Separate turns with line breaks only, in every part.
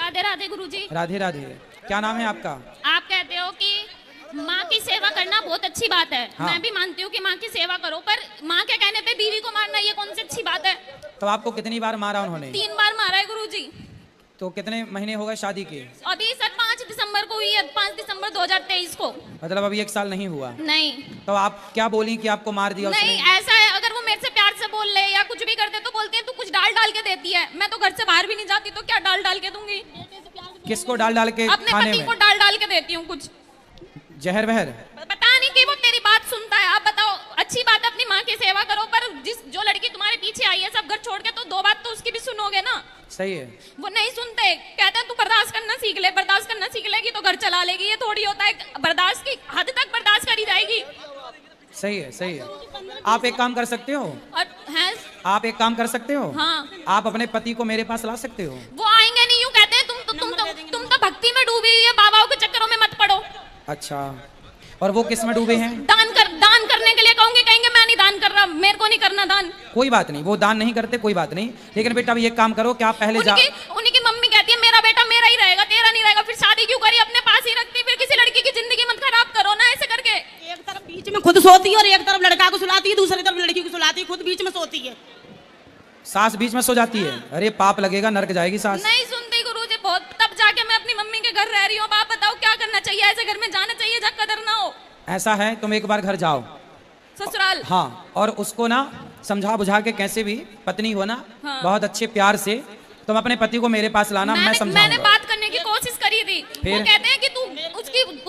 राधे राधे गुरुजी।
राधे राधे। क्या नाम है आपका?
आप कहते हो कि माँ की सेवा करना बहुत अच्छी बात है।
हाँ।
मैं भी मानती हूँ कि माँ की सेवा करो, पर माँ के कहने पे बीवी को मारना ये कौन सी अच्छी बात है?
तो आपको कितनी बार मारा उन्होंने?
3 बार मारा है गुरुजी।
तो कितने महीने हो गए शादी के?
अभी सर 5 दिसंबर को हुई है, 5 दिसंबर 2023 को।
मतलब अभी 1 साल नहीं हुआ?
नहीं।
तो आप क्या बोली कि आपको मार दिया
नहीं,
उसने?
ऐसा है, अगर वो मेरे से प्यार से बोल ले या कुछ भी करते तो बोलते हैं तू कुछ डाल डाल के देती है। मैं तो घर से बाहर भी नहीं जाती, तो क्या डाल डाल के दूंगी?
किसको डाल डाल के?
अपने
खाने
पति
में
को डाल डाल के देती हूँ कुछ।
जहर वहर?
पता नहीं कि वो तेरी बात सुनता है। आप बताओ, अच्छी बात है अपनी माँ की सेवा करो, पर जो लड़की तुम्हारे पीछे आई है सब घर छोड़ के, तो 2 बात तो उसकी भी सुनोगे ना।
सही है।
वो नहीं सुनते, कहते हैं तू बर्दाश्त करना सीख ले, बर्दाश्त करना सीख लेगी तो घर चला लेगी। ये थोड़ी होता है, बर्दाश्त की हद तक बर्दाश्त करी जाएगी।
सही है, सही है। आप एक काम कर सकते हो।
और हैं?
आप एक काम कर सकते हो।
हाँ।
आप अपने पति को मेरे पास ला सकते हो।
वो आएंगे नहीं, यूं कहते हैं तुम तो भक्ति में डूबी हुई है, बाबाओं के चक्करों में मत पड़ो।
अच्छा, और वो किस में डूबे हैं?
दान करने के लिए कहूंगे, कहेंगे मैं नहीं दान कर रहा, मेरे को नहीं करना दान।
कोई बात नहीं, वो दान नहीं करते, कोई बात नहीं। लेकिन बेटा अब ये काम करो कि आप पहले
उन्हीं की मम्मी कहती है मेरा बेटा मेरा ही रहेगा, तेरा नहीं रहेगा। फिर शादी क्यों करी, अपने पास ही रखती। फिर किसी लड़की की जिंदगी मत खराब करो ना ऐसे करके।
एक तरफ बीच में खुद सोती है और एक तरफ लड़का को सुलाती है, दूसरी तरफ लड़की को सुलाती है, खुद बीच में सोती है।
सास बीच में सो जाती है? अरे पाप लगेगा, नरक जाएगी सास।
नहीं सुनती गुरुजी, बहुत तब जाके मैं अपनी मम्मी के घर रह रही हूँ। आप बताओ क्या करना चाहिए? ऐसे घर में जाना चाहिए जहाँ कदर ना हो।
ऐसा है, तुम एक बार घर जाओ
ससुराल।
हाँ, और उसको ना समझा बुझा के, कैसे भी पत्नी हो ना,
हाँ।
बहुत अच्छे प्यार से तुम अपने पति को मेरे पास लाना, मैं समझाऊंगा।
मैंने बात करने की कोशिश करी थी। वो कहते हैं कि तू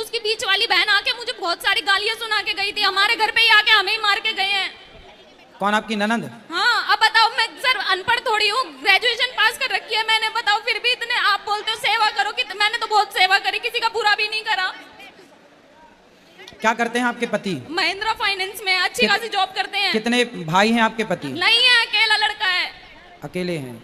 उसकी बीच वाली बहन आके मुझे बहुत सारी गालियां सुना के गई थी, हमारे घर पे ही आके हमें ही मार के गए हैं।
कौन, आपकी ननंद?
हाँ। अब बताओ, मैं सर अनपढ़ थोड़ी हूँ, ग्रेजुएशन पास कर रखी है मैंने। बताओ फिर भी इतने आप बोलते हो सेवा करो, कि मैंने तो बहुत सेवा करी, किसी का बुरा भी नहीं करा।
क्या करते हैं आपके पति?
महिंद्रा फाइनेंस में अच्छी खासी जॉब करते हैं।
कितने भाई हैं आपके पति?
नहीं है, अकेला लड़का है।
अकेले हैं।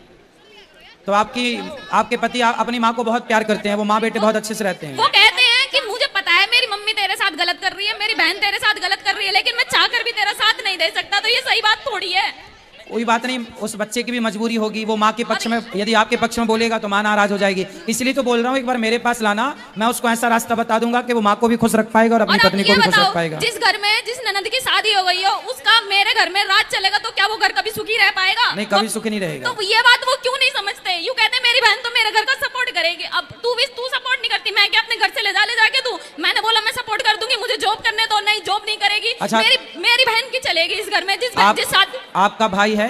तो आपके पति अपनी माँ को बहुत प्यार करते हैं, वो माँ बेटे बहुत अच्छे से रहते हैं।
वो कहते हैं कि मुझे पता है मेरी मम्मी तेरे साथ गलत कर रही है, मेरी बहन तेरे साथ गलत कर रही है, लेकिन मैं चाहकर भी तेरा साथ नहीं दे सकता। तो ये सही बात थोड़ी है।
कोई बात नहीं, उस बच्चे की भी मजबूरी होगी। वो माँ के पक्ष में, यदि आपके पक्ष में बोलेगा तो माँ नाराज हो जाएगी। इसलिए तो बोल रहा हूँ, एक बार मेरे पास लाना, मैं उसको ऐसा रास्ता बता दूंगा कि वो माँ को भी खुश रख पाएगा और अपनी पत्नी को भी खुश रख पाएगा।
जिस घर में जिस ननद की शादी हो गई हो, उसका मेरे घर में राज चलेगा, तो क्या वो घर कभी सुखी रह पाएगा?
नहीं, कभी सुखी नहीं रहेगा।
तो ये बात वो क्यों नहीं समझते? यूं कहते मेरी बहन तो मेरे घर का सपोर्ट करेगी। अब तू सपोर्ट नहीं करती, मैं क्या अपने घर से ले जाके दूं? मैंने बोला मैं सपोर्ट कर दूंगी, मुझे जॉब करने दो। नहीं, जॉब नहीं करेगी।
अच्छा,
मेरी बहन की चलेगी इस घर में, जिस साथ।
आपका भाई है?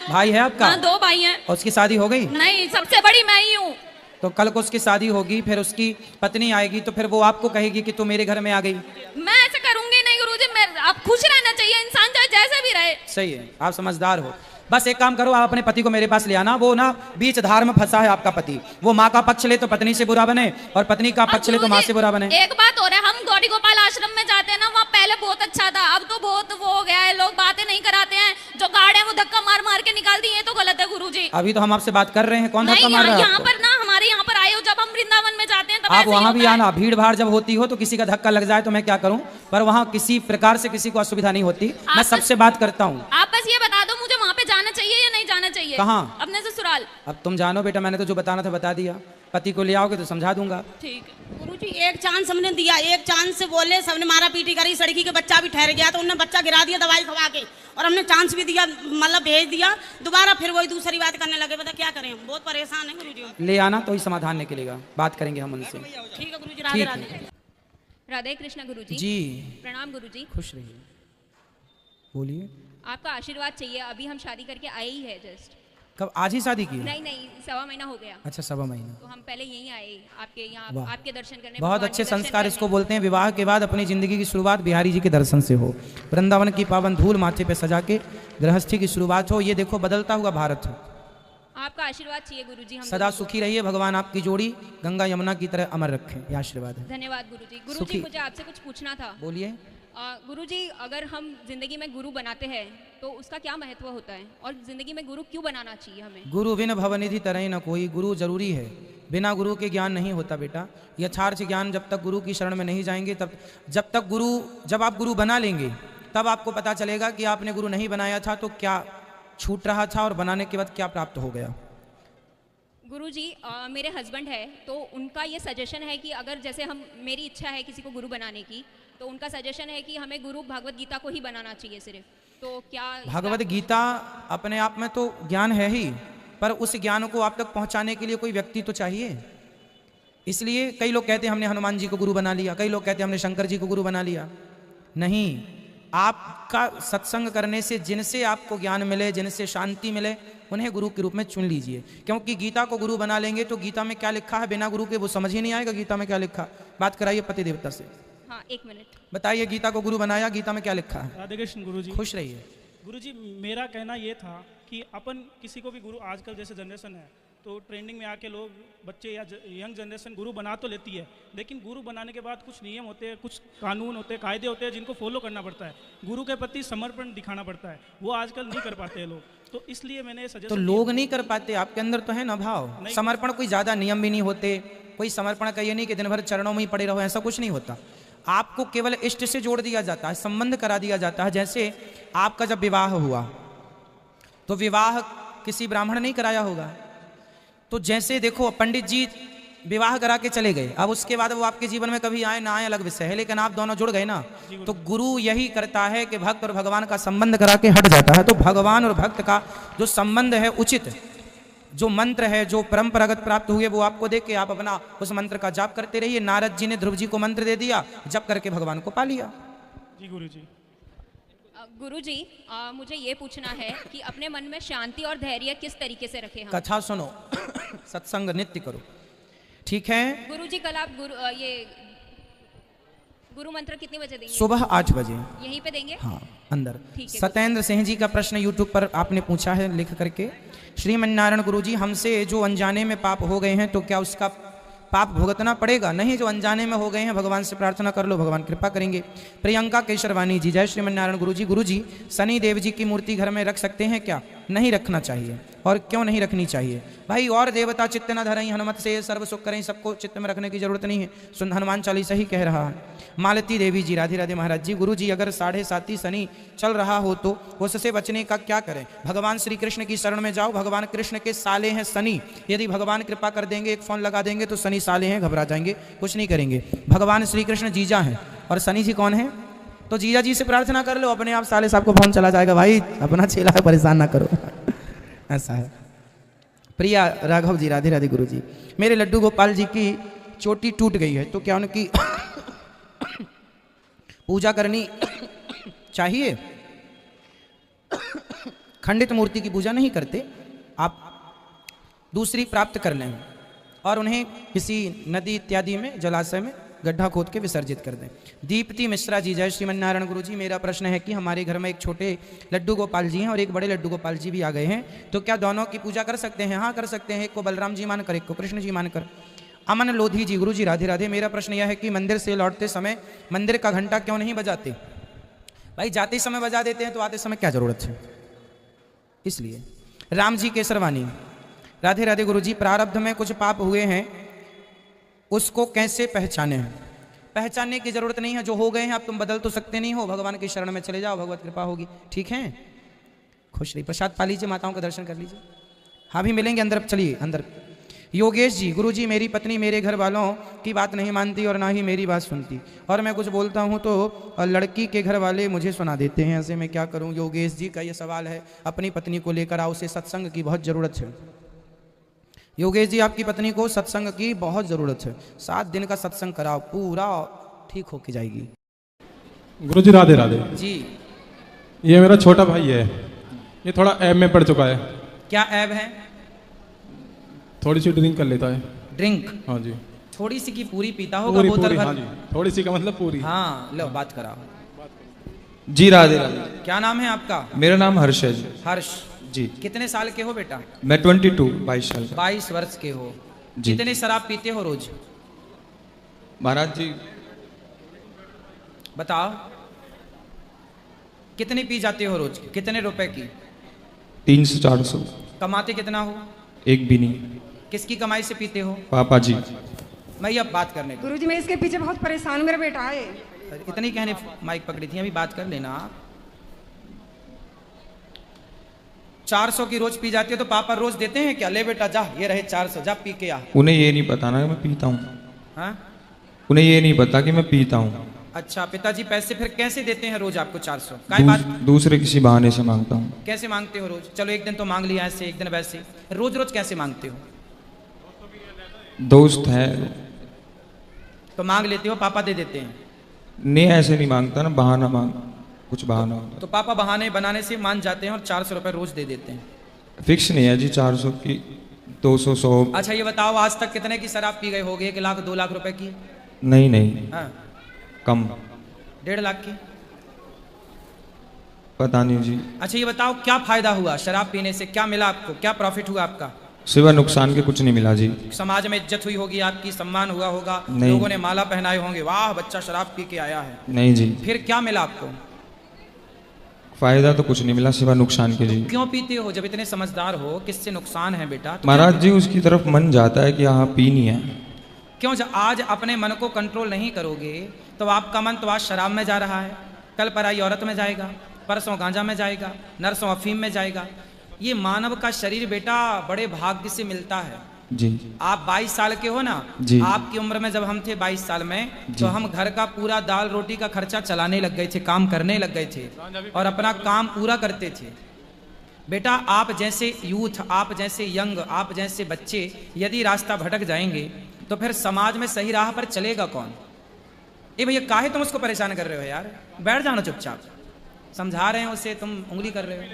भाई है आपका?
हाँ, 2 भाई हैं।
और उसकी शादी हो गई?
नहीं, सबसे बड़ी मैं ही हूँ।
तो कल को उसकी शादी होगी, फिर उसकी पत्नी आएगी, तो फिर वो आपको कहेगी कि तू मेरे घर में आ गई।
मैं ऐसा करूंगी नहीं गुरुजी। आप खुश रहना चाहिए, इंसान चाहे जैसे भी रहे।
सही है, आप समझदार हो। बस एक काम करो, आप अपने पति को मेरे पास ले आना। वो ना बीच धार में फंसा है आपका पति। वो माँ का पक्ष ले तो पत्नी से बुरा बने, और पत्नी का पक्ष ले तो माँ से बुरा बने।
एक बात हो रहा है, हम गौरी गोपाल आश्रम में जाते हैं ना, वहाँ पहले बहुत अच्छा था, अब तो बहुत वो हो गया है। लोग बातें नहीं कराते हैं, जो गार्ड है वो धक्का मार मार के निकाल दी। ये तो गलत है गुरुजी।
अभी तो हम आपसे बात कर रहे हैं, कौन धक्का मार रहा है?
यहाँ पर ना, हमारे यहाँ पर आए हो जब हम वृंदावन में जाते हैं तब
आप वहाँ भी आना। भीड़ भाड़ जब होती हो तो किसी का धक्का लग जाए तो मैं क्या करूँ, पर वहाँ किसी प्रकार से किसी को असुविधा नहीं होती। मैं सबसे बात करता हूँ।
आप बस ये बता दो मुझे वहाँ पे जाना चाहिए या नहीं जाना चाहिए?
कहाँ?
अपने ससुराल।
अब तुम जानो बेटा, मैंने तो जो बताना था बता दिया। पति को ले आओगे तो समझा दूंगा।
ठीक है
गुरुजी, एक चांस हमने दिया, एक चांस से बोले, सबने मारा पीटी करी, सड़की के बच्चा भी ठहर गया, तो उन्होंने बच्चा गिरा दिया दवाई खवा के, और हमने चांस भी दिया, मतलब भेज दिया। दोबारा फिर वही दूसरी बात करने लगे। बता क्या करें, हम बहुत परेशान है गुरुजी।
ले आना तो ही समाधान निकलेगा, बात करेंगे हम उनसे।
ठीक है गुरुजी, राधे राधे।
राधे कृष्ण गुरुजी।
जी
प्रणाम गुरुजी।
खुश रहिए, बोलिए।
आपका आशीर्वाद चाहिए। अभी हम शादी करके आए ही है जस्ट।
कब? आज ही शादी की?
नहीं, 1.25 महीना हो गया।
अच्छा, 1.25 महीना।
तो हम पहले यहीं आए आपके यहाँ,
वाह।
आपके दर्शन करने।
बहुत अच्छे संस्कार इसको बोलते हैं। विवाह के बाद अपनी जिंदगी की शुरुआत बिहारी जी के दर्शन से हो, वृंदावन की पावन धूल माथे पे सजा के गृहस्थी की शुरुआत हो। ये देखो बदलता हुआ भारत हो।
आपका आशीर्वाद चाहिए गुरुजी। हम
सदा सुखी रहिए, भगवान आपकी जोड़ी गंगा यमुना की तरह अमर रखें, ये आशीर्वाद है।
धन्यवाद गुरुजी। गुरुजी मुझे आपसे कुछ पूछना था।
बोलिए।
गुरुजी, अगर हम जिंदगी में गुरु बनाते हैं तो उसका क्या महत्व होता है, और जिंदगी में गुरु क्यों बनाना चाहिए हमें? गुरु
बिन भवनिधि तरह न कोई। गुरु जरूरी है, बिना गुरु के ज्ञान नहीं होता बेटा। यथार्थ ज्ञान जब तक गुरु की शरण में नहीं जाएंगे, जब आप गुरु बना लेंगे तब आपको पता चलेगा कि आपने गुरु नहीं बनाया था तो क्या छूट रहा था और बनाने के बाद क्या प्राप्त हो गया।
गुरुजी मेरे हस्बैंड है तो उनका ये सजेशन है कि अगर जैसे हम मेरी इच्छा है किसी को गुरु बनाने की तो उनका सजेशन है कि हमें गुरु भगवत गीता को ही बनाना चाहिए सिर्फ, तो क्या
भगवत गीता अपने आप में तो ज्ञान है ही, पर उस ज्ञान को आप तक पहुंचाने के लिए कोई व्यक्ति तो चाहिए। इसलिए कई लोग कहते हैं हमने हनुमान जी को गुरु बना लिया, कई लोग कहते हैं हमने शंकर जी को गुरु बना लिया। नहीं, आपका सत्संग करने से जिनसे आपको ज्ञान मिले, जिनसे शांति मिले, उन्हें गुरु के रूप में चुन लीजिए। क्योंकि गीता को गुरु बना लेंगे तो गीता में क्या लिखा है बिना गुरु के वो समझ ही नहीं आएगा गीता में क्या लिखा। बात कराइए पति देवता से।
हाँ, 1 मिनट
बताइए, गीता को गुरु बनाया, गीता में क्या लिखा है?
राधे कृष्ण गुरुजी।
खुश रहिए।
गुरुजी, मेरा कहना ये था कि अपन किसी को भी गुरु, आजकल जैसे जनरेशन है तो ट्रेंडिंग में आके लोग बच्चे या यंग जनरेशन गुरु बना तो लेती है, लेकिन गुरु बनाने के बाद कुछ नियम होते हैं, कुछ कानून होते हैं, कायदे होते हैं जिनको फॉलो करना पड़ता है। गुरु के प्रति समर्पण दिखाना पड़ता है, वो आजकल नहीं कर पाते हैं लोग। तो इसलिए मैंने सजेस्ट
तो लोग नहीं कर पाते, आपके अंदर तो है ना भाव। समर्पण कोई ज्यादा नियम भी नहीं होते, कोई समर्पण का ये नहीं कि दिन भर चरणों में ही पड़े रहो, ऐसा कुछ नहीं होता। आपको केवल इष्ट से जोड़ दिया जाता है, संबंध करा दिया जाता है। जैसे आपका जब विवाह हुआ तो विवाह किसी ब्राह्मण नहीं कराया होगा, तो जैसे देखो पंडित जी विवाह करा के चले गए, अब उसके बाद वो आपके जीवन में कभी आए ना आए अलग विषय है, लेकिन आप दोनों जुड़ गए ना। तो गुरु यही करता है कि भक्त और भगवान का संबंध करा के हट जाता है। तो भगवान और भक्त का जो संबंध है उचित, जो मंत्र है, जो परंपरागत प्राप्त हुए वो आपको दे के आप अपना उस मंत्र का जाप करते रहिए। नारद जी ने ध्रुव जी को मंत्र दे दिया, जप करके भगवान को पा लिया।
जी गुरुजी।
गुरुजी मुझे ये पूछना है कि अपने मन में शांति और धैर्य किस तरीके से रखें हम?
कथा सुनो, सत्संग नित्य करो, ठीक है?
गुरुजी कल आप गुरु मंत्र कितने बजे देंगे?
सुबह 8 बजे
यहीं पे देंगे?
हाँ, अंदर।
ठीक है।
सत्येंद्र सिंह जी का प्रश्न यूट्यूब पर आपने पूछा है लिख करके। श्रीमन्नारायण गुरुजी, हमसे जो अनजाने में पाप हो गए हैं तो क्या उसका पाप भुगतना पड़ेगा? नहीं, जो अनजाने में हो गए हैं भगवान से प्रार्थना कर लो, भगवान कृपा करेंगे। प्रियंका केशरवानी जी, जय श्रीमन्नारायण गुरुजी। गुरुजी, शनि देव जी की मूर्ति घर में रख सकते हैं क्या? नहीं रखना चाहिए। और क्यों नहीं रखनी चाहिए भाई? और देवता चित्त न धरई, हनुमत से सर्व सुख करें, सबको चित्त में रखने की जरूरत नहीं है। सुन, हनुमान चालीसा ही कह रहा है। मालती देवी जी, राधे राधे महाराज जी। गुरु जी, अगर 7.5 शनि चल रहा हो तो उससे बचने का क्या करें? भगवान श्री कृष्ण की शरण में जाओ, भगवान कृष्ण के साले हैं शनि। यदि भगवान कृपा कर देंगे, एक फोन लगा देंगे तो शनि साले हैं, घबरा जाएंगे, कुछ नहीं करेंगे। भगवान श्री कृष्ण जीजा हैं और शनि जी कौन है? तो जीजा जी से प्रार्थना कर लो, अपने आप साले साहब को फोन चला जाएगा। भाई अपना चेला है, परेशान ना करो। ऐसा है। प्रिया राघव जी, राधे राधे गुरु जी। मेरे लड्डू गोपाल जी की चोटी टूट गई है तो क्या उनकी पूजा करनी चाहिए? खंडित मूर्ति की पूजा नहीं करते, आप दूसरी प्राप्त कर लें और उन्हें किसी नदी इत्यादि में, जलाशय में गड्ढा खोद के विसर्जित कर दें। दीप्ति मिश्रा जी, जय श्रीमन्नारायण गुरु जी। मेरा प्रश्न है कि हमारे घर में एक छोटे लड्डू गोपाल जी हैं और एक बड़े लड्डू गोपाल जी भी आ गए हैं, तो क्या दोनों की पूजा कर सकते हैं? हाँ, कर सकते हैं। एक को बलराम जी मानकर, एक को कृष्ण जी मानकर। अमन लोधी जी, गुरु जी राधे राधे। मेरा प्रश्न यह है कि मंदिर से लौटते समय मंदिर का घंटा क्यों नहीं बजाते? भाई जाते समय बजा देते हैं तो आते समय क्या जरूरत है, इसलिए। राम जी केसरवानी, राधे राधे गुरु जी। प्रारब्ध में कुछ पाप हुए हैं, उसको कैसे पहचाने? पहचानने की जरूरत नहीं है, जो हो गए हैं अब तुम बदल तो सकते नहीं हो। भगवान की शरण में चले जाओ, भगवत कृपा होगी, ठीक है? खुश रही। प्रसाद पा लीजिए, माताओं का दर्शन कर लीजिए। हाँ, भी मिलेंगे अंदर, चलिए अंदर। योगेश जी, गुरु जी, मेरी पत्नी मेरे घर वालों की बात नहीं मानती और ना ही मेरी बात सुनती, और मैं कुछ बोलता हूँ तो लड़की के घर वाले मुझे सुना देते हैं, ऐसे मैं क्या करूँ? योगेश जी का ये सवाल है, अपनी पत्नी को लेकर आओ, उसे सत्संग की बहुत ज़रूरत है। योगेश जी, आपकी पत्नी को सत्संग की बहुत ज़रूरत है, 7 दिन का सत्संग कराओ, पूरा ठीक होके जाएगी।
गुरु जी राधे राधे
जी।
ये मेरा छोटा भाई है, ये थोड़ा ऐब में पड़ चुका है।
क्या ऐब है?
थोड़ी सी ड्रिंक कर लेता है।
ड्रिंक?
हाँ जी।
थोड़ी सी की पूरी पीता होगा,
पूरी
बोतल
पूरी,
भर?
हाँ जी, थोड़ी सी का मतलब पूरी।
हाँ, लो बात कराओ।
जी राधे राधे।
क्या नाम है आपका?
मेरा नाम हर्ष है जी।
हर्ष
जी।
कितने साल के हो बेटा?
मैं 22 साल का।
22 वर्ष के हो
जी।
कितने शराब पीते हो रोज?
महाराज जी
बताओ, कितनी पी जाते हो रोज? कितने रुपए की?
300-400।
कमाते कितना हो?
एक भी नहीं।
किसकी कमाई से पीते हो?
पापा जी।
मैं अब बात करने को।
गुरुजी, मैं इसके पीछे बहुत परेशान हूँ, मेरा बेटा है।
इतनी कहने माइक पकड़ी थी, अभी बात कर लेना आप। 400 की रोज पी जाती है तो पापा रोज देते हैं क्या? ले बेटा जा, ये रहे 400, जा पी के आ।
उन्हें ये नहीं पता ना कि मैं पीता हूँ।
हाँ?
उन्हें ये नहीं पता कि मैं पीता हूँ।
अच्छा, पिताजी पैसे फिर कैसे देते हैं रोज आपको 400? काय बात?
दूसरे किसी बहाने से मांगता हूँ।
कैसे मांगते हो रोज? चलो एक दिन तो मांग लिया ऐसे, एक दिन वैसे, रोज रोज कैसे मांगते हो?
दोस्त है
तो मांग लेते हो, पापा दे देते हैं?
नहीं, ऐसे नहीं मांगता ना, बहाना मांग, कुछ बहाना होता।
तो पापा बहाने बनाने से मान जाते हैं और 400 रुपए रोज दे देते हैं?
फिक्स नहीं है जी, 400 की, 200, 100।
अच्छा ये बताओ, आज तक कितने की शराब पी गए होगे? 1 लाख 2 लाख रुपए की?
नहीं नहीं,
हाँ,
कम।
1.5 लाख की?
पता नहीं जी।
अच्छा ये बताओ, क्या फायदा हुआ शराब पीने से? क्या मिला आपको? क्या प्रॉफिट हुआ आपका?
सिवा नुकसान के कुछ नहीं मिला जी।
समाज में इज्जत हुई होगी आपकी, सम्मान हुआ होगा,
नहीं।
लोगों ने माला पहनाए होंगे, वाह बच्चा शराब पी के आया है।
नहीं जी।
फिर क्या मिला आपको?
फायदा तो कुछ नहीं मिला सिवा नुकसान के जी।
क्यों पीते हो जब इतने समझदार हो? किससे नुकसान है बेटा? तो
महाराज जी, उसकी तरफ मन जाता है कि हाँ पीनी है।
क्यों? जब आज अपने मन को कंट्रोल नहीं करोगे तो आपका मन तो आज शराब में जा रहा है, कल पराई औरत में जाएगा, परसों गांजा में जाएगा, नरसों अफीम में जाएगा। ये मानव का शरीर बेटा बड़े भाग्य से मिलता है
जी।
आप 22 साल के हो ना
जी।
आपकी उम्र में जब हम थे 22 साल में,
जी।
तो हम घर का पूरा दाल रोटी का खर्चा चलाने लग गए थे, काम करने लग गए थे और अपना काम पूरा करते थे। बेटा आप जैसे यूथ, आप जैसे यंग, आप जैसे बच्चे यदि रास्ता भटक जाएंगे तो फिर समाज में सही राह पर चलेगा कौन? ए भैया काहे तुम उसको परेशान कर रहे हो यार? बैठ जाना चुपचाप। समझा रहे हैं उसे, तुम उंगली कर रहे हो।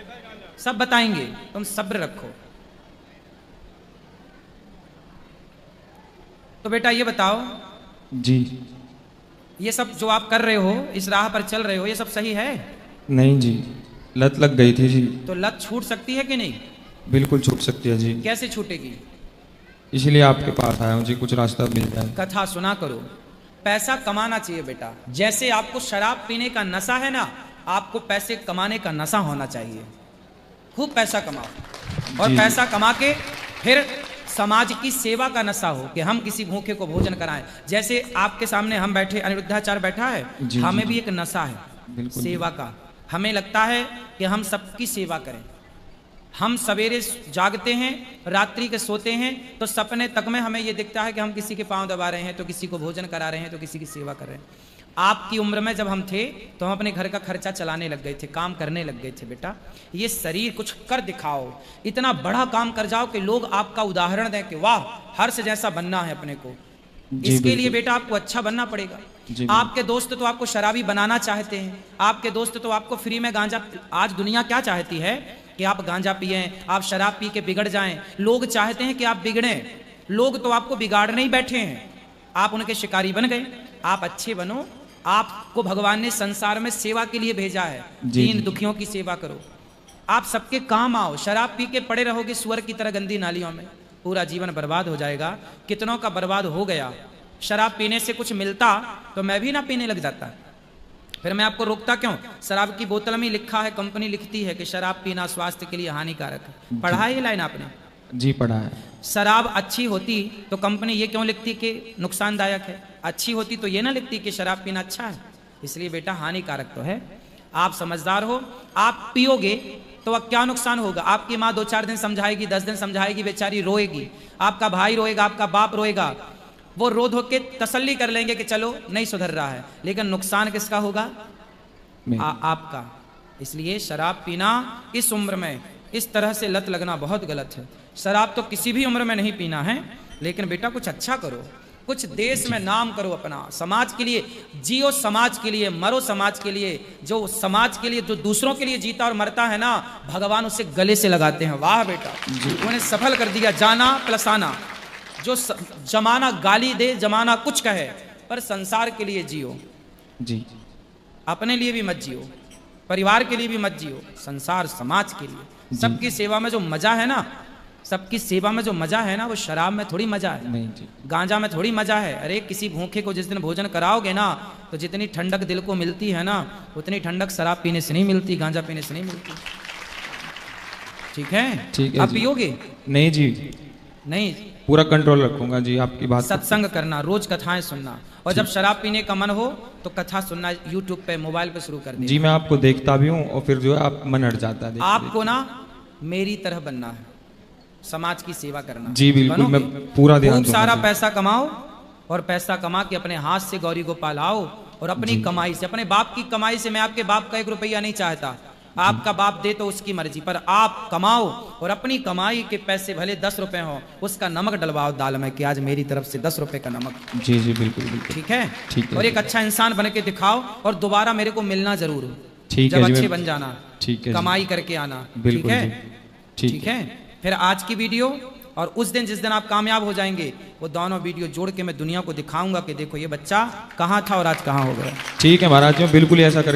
सब बताएंगे, तुम सब्र रखो। तो बेटा ये बताओ
जी,
ये सब जो आप कर रहे हो, इस राह पर चल रहे हो, ये सब सही है?
नहीं जी, लत लग गई थी जी।
तो लत छूट सकती है कि नहीं?
बिल्कुल छूट सकती है जी।
कैसे छूटेगी?
इसलिए आपके पास आया हूँ जी, कुछ रास्ता मिल जाए।
कथा सुना करो। पैसा कमाना चाहिए बेटा। जैसे आपको शराब पीने का नशा है ना, आपको पैसे कमाने का नशा होना चाहिए। खूब पैसा कमाओ और
जी।
पैसा कमा के फिर समाज की सेवा का नशा हो कि हम किसी भूखे को भोजन कराएं। जैसे आपके सामने हम बैठे, अनिरुद्धाचार्य बैठा है,
जी,
हमें
जी।
भी एक नशा है
बिल्कुल।
सेवा का। हमें लगता है कि हम सबकी सेवा करें। हम सवेरे जागते हैं, रात्रि के सोते हैं, तो सपने तक में हमें ये दिखता है कि हम किसी के पांव दबा रहे हैं, तो किसी को भोजन करा रहे हैं, तो किसी की सेवा कर रहे हैं। आपकी उम्र में जब हम थे तो हम अपने घर का खर्चा चलाने लग गए थे, काम करने लग गए थे। बेटा ये शरीर कुछ कर दिखाओ, इतना बड़ा काम कर जाओ कि लोग आपका उदाहरण दें कि वाह हर्ष जैसा बनना है अपने को।
जी,
इसके लिए
बिल्कुल।
बेटा आपको अच्छा बनना पड़ेगा।
जी,
आपके दोस्त तो आपको शराबी बनाना चाहते हैं, आपके दोस्त तो आपको फ्री में गांजा। आज दुनिया क्या चाहती है कि आप गांजा पिएं, आप शराब पी के बिगड़ जाएं। लोग चाहते हैं कि आप बिगड़ें। लोग तो आपको बिगाड़ने ही बैठे हैं, आप उनके शिकारी बन गए। आप अच्छे बनो। आपको भगवान ने संसार में सेवा के लिए भेजा है,
जी,
दीन
जी।
दुखियों की सेवा करो। आप सबके काम आओ। शराब पी के पड़े रहोगे सुअर की तरह गंदी नालियों में, पूरा जीवन बर्बाद हो जाएगा। कितनों का बर्बाद हो गया। शराब पीने से कुछ मिलता तो मैं भी ना पीने लग जाता, फिर मैं आपको रोकता क्यों? शराब की बोतल में लिखा है, कंपनी लिखती है कि शराब पीना स्वास्थ्य के लिए हानिकारक है। पढ़ा है ये लाइन आपने?
जी पढ़ा है।
शराब अच्छी होती तो कंपनी ये क्यों लिखती कि नुकसानदायक है? अच्छी होती तो ये ना लिखती कि शराब पीना अच्छा है। इसलिए बेटा हानिकारक तो है। आप समझदार हो, आप पियोगे तो अब क्या नुकसान होगा? आपकी माँ 2-4 दिन समझाएगी, 10 दिन समझाएगी, बेचारी रोएगी, आपका भाई रोएगा, आपका बाप रोएगा, वो रो धो के तसल्ली कर लेंगे कि चलो नहीं सुधर रहा है, लेकिन नुकसान किसका होगा? आपका। इसलिए शराब पीना इस उम्र में इस तरह से लत लगना बहुत गलत है। शराब तो किसी भी उम्र में नहीं पीना है, लेकिन बेटा कुछ अच्छा करो, कुछ देश में नाम करो अपना, समाज के लिए जियो, समाज के लिए मरो, समाज के लिए। जो समाज के लिए, जो दूसरों के लिए जीता और मरता है ना, भगवान उसे गले से लगाते हैं। वाह बेटा, उन्हें सफल कर दिया। जाना प्लस आना। जो जमाना गाली दे, जमाना कुछ कहे, पर संसार के लिए जियो
जी।
अपने लिए भी मत जियो, परिवार के लिए भी मत जियो, संसार समाज के लिए। सबकी सेवा में जो मजा है ना, सबकी सेवा में जो मजा है ना, वो शराब में थोड़ी मजा है,
नहीं जी।
गांजा में थोड़ी मजा है। अरे किसी भूखे को जिस दिन भोजन कराओगे ना, तो जितनी ठंडक दिल को मिलती है ना, उतनी ठंडक शराब पीने से नहीं मिलती, गांजा पीने से नहीं मिलती। ठीक है?
ठीक है
आप
जी।
पियोगे?
नहीं जी,
नहीं।
पूरा कंट्रोल रखूंगा जी आपकी बात।
सत्संग करना, रोज कथाएं सुनना, और जब शराब पीने का मन हो तो कथा सुनना यूट्यूब पे, मोबाइल पे शुरू कर दे।
जी मैं आपको देखता भी हूँ और फिर जो है आप मन हट जाता है।
आपको ना मेरी तरह बनना है, समाज की सेवा करना।
जी बिल्कुल,
बनोगे?
मैं पूरा ध्यान
खूब
दूंगा
सारा
जी।
पैसा कमाओ और पैसा कमा के अपने हाथ से गौरी को पालाओ और अपनी कमाई से, अपने बाप की कमाई से। मैं आपके बाप का 1 रुपया नहीं चाहता, आपका बाप दे तो उसकी मर्जी, पर आप कमाओ और अपनी कमाई के पैसे भले 10 रुपए हो, उसका नमक डलवाओ दाल में कि आज मेरी तरफ से 10 रुपए का नमक।
जी जी बिल्कुल बिल्कुल।
ठीक है?
ठीक है।
और एक अच्छा इंसान बन के दिखाओ और दोबारा मेरे को मिलना जरूर।
ठीक
जब
है जी,
अच्छे
मैं-
बन जाना,
ठीक है जी।
कमाई करके आना।
बिल्कुल
ठीक है?
जी, ठीक
ठीक है। फिर आज की वीडियो और उस दिन जिस दिन आप कामयाब हो जाएंगे, वो दोनों वीडियो जोड़ के मैं दुनिया को दिखाऊंगा कि देखो ये बच्चा कहाँ था और आज कहाँ हो गया।
ठीक है महाराज जी, मैं बिल्कुल ऐसा कर